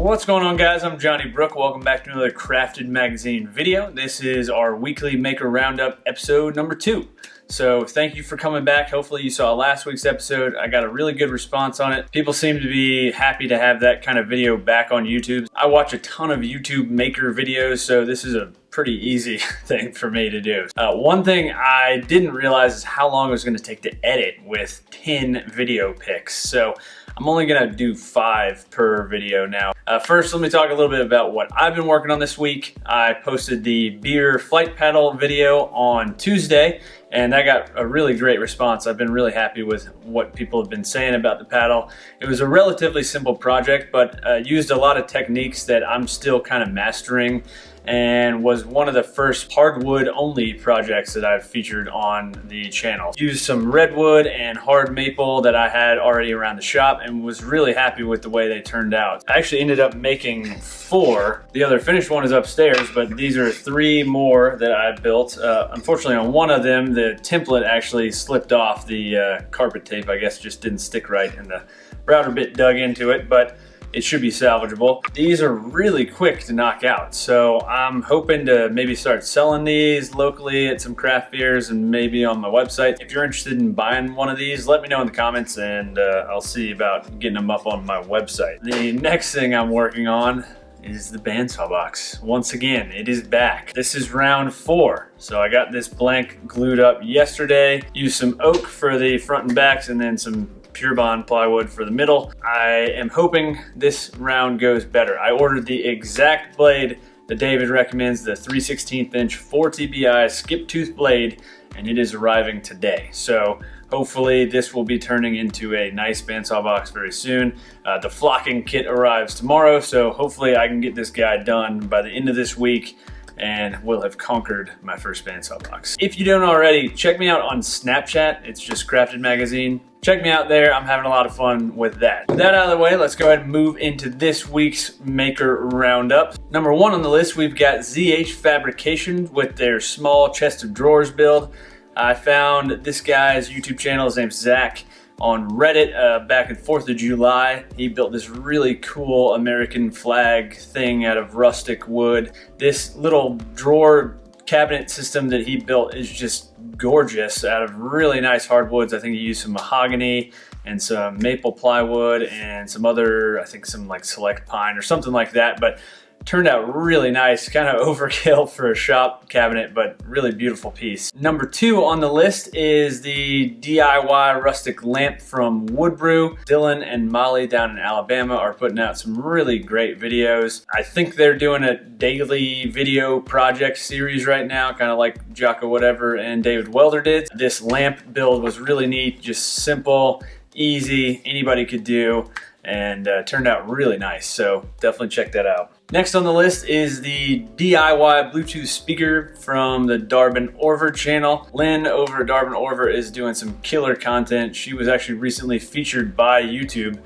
What's going on, guys? I'm Johnny Brook. Welcome back to another Crafted Magazine video. This is our weekly Maker Roundup episode number 2. So thank you for coming back. Hopefully you saw last week's episode. I got a really good response on it. People seem to be happy to have that kind of video back on YouTube. I watch a ton of YouTube maker videos, so this is a pretty easy thing for me to do. One thing I didn't realize is how long it was going to take to edit with 10 video picks. So I'm only gonna do 5 per video now. First, let me talk a little bit about what I've been working on this week. I posted the beer flight paddle video on Tuesday, and that got a really great response. I've been really happy with what people have been saying about the paddle. It was a relatively simple project, but used a lot of techniques that I'm still kind of mastering, and was one of the first hardwood only projects that I've featured on the channel. Used some redwood and hard maple that I had already around the shop and was really happy with the way they turned out. I actually ended up making 4. The other finished one is upstairs, but these are 3 more that I built. Unfortunately, on one of them, the template actually slipped off. The carpet tape, I guess, just didn't stick right and the router bit dug into it, but it should be salvageable. These are really quick to knock out, so I'm hoping to maybe start selling these locally at some craft fairs and maybe on my website. If you're interested in buying one of these, let me know in the comments and I'll see about getting them up on my website. The next thing I'm working on is the bandsaw box. Once again, it is back. This is round 4. So I got this blank glued up yesterday, used some oak for the front and backs and then some Pure Bond plywood for the middle. I am hoping this round goes better. I ordered the exact blade that David recommends, the 3/16 inch 4 TPI skip tooth blade, and it is arriving today. So hopefully this will be turning into a nice bandsaw box very soon. The flocking kit arrives tomorrow, so hopefully I can get this guy done by the end of this week and we'll have conquered my first bandsaw box. If you don't already, check me out on Snapchat. It's just Crafted Magazine. Check me out there. I'm having a lot of fun with that. With that out of the way, let's go ahead and move into this week's Maker Roundup. Number 1 on the list, we've got ZH Fabrications with their small chest of drawers build. I found this guy's YouTube channel, his name's Zach, on Reddit back in 4th of July. He built this really cool American flag thing out of rustic wood. This little drawer cabinet system that he built is just gorgeous out of really nice hardwoods. I think he used some mahogany and some maple plywood and some other, I think some like select pine or something like that, but turned out really nice, kind of overkill for a shop cabinet, but really beautiful piece. Number 2 on the list is the DIY rustic lamp from Woodbrew. Dylan and Molly down in Alabama are putting out some really great videos. I think they're doing a daily video project series right now, kind of like Jocko Whatever and David Welder did. This lamp build was really neat, just simple, easy, anybody could do, and turned out really nice, so definitely check that out. Next on the list is the DIY Bluetooth speaker from the Darbin Orvar channel. Lynn over at Darbin Orvar is doing some killer content. She was actually recently featured by YouTube.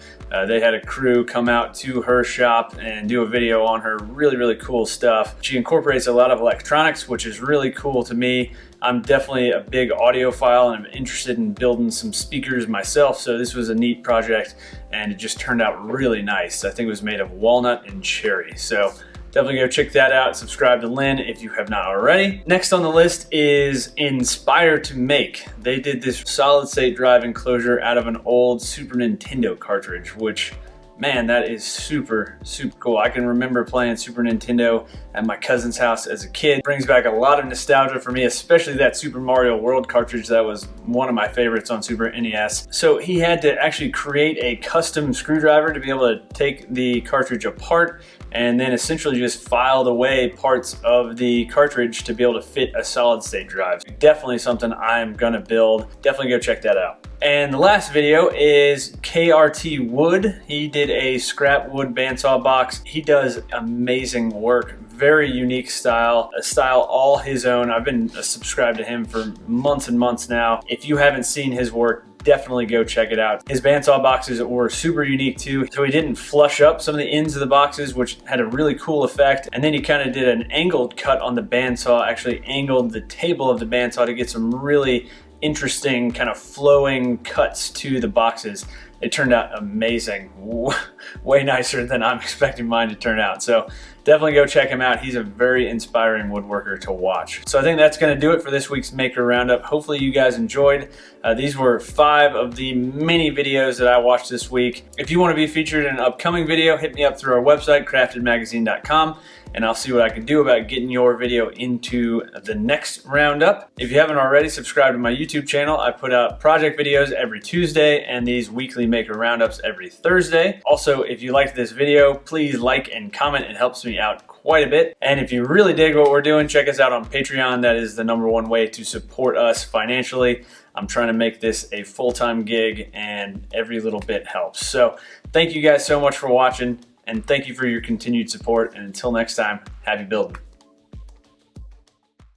They had a crew come out to her shop and do a video on her really cool stuff. She incorporates a lot of electronics, which is really cool to me. I'm definitely a big audiophile and I'm interested in building some speakers myself, so this was a neat project and it just turned out really nice. I think it was made of walnut and cherry, so definitely go check that out. Subscribe to Lynn if you have not already. Next on the list is INSPRE to Make. They did this solid state drive enclosure out of an old Super Nintendo cartridge, which, man, that is super cool. I can remember playing Super Nintendo at my cousin's house as a kid. It brings back a lot of nostalgia for me, especially that Super Mario World cartridge that was one of my favorites on Super NES. So he had to actually create a custom screwdriver to be able to take the cartridge apart and then essentially just filed away parts of the cartridge to be able to fit a solid state drive. Definitely something I'm gonna build. Definitely go check that out. And the last video is krtwood. He did a scrap wood bandsaw box. He does amazing work, very unique style, a style all his own. I've been subscribed to him for months and months now. If you haven't seen his work, definitely go check it out. His bandsaw boxes were super unique too. So he didn't flush up some of the ends of the boxes, which had a really cool effect. And then he kind of did an angled cut on the bandsaw, actually angled the table of the bandsaw to get some really interesting kind of flowing cuts to the boxes. It turned out amazing, way nicer than I'm expecting mine to turn out. So definitely go check him out. He's a very inspiring woodworker to watch. So I think that's gonna do it for this week's Maker Roundup. Hopefully you guys enjoyed. These were 5 of the many videos that I watched this week. If you wanna be featured in an upcoming video, hit me up through our website, craftedmagazine.com, and I'll see what I can do about getting your video into the next roundup. If you haven't already, subscribe to my YouTube channel. I put out project videos every Tuesday and these weekly Maker Roundups every Thursday. Also, if you liked this video, please like and comment. It helps me out quite a bit. And if you really dig what we're doing, check us out on Patreon. That is the #1 way to support us financially. I'm trying to make this a full-time gig and every little bit helps. So thank you guys so much for watching, and thank you for your continued support. And until next time, happy building.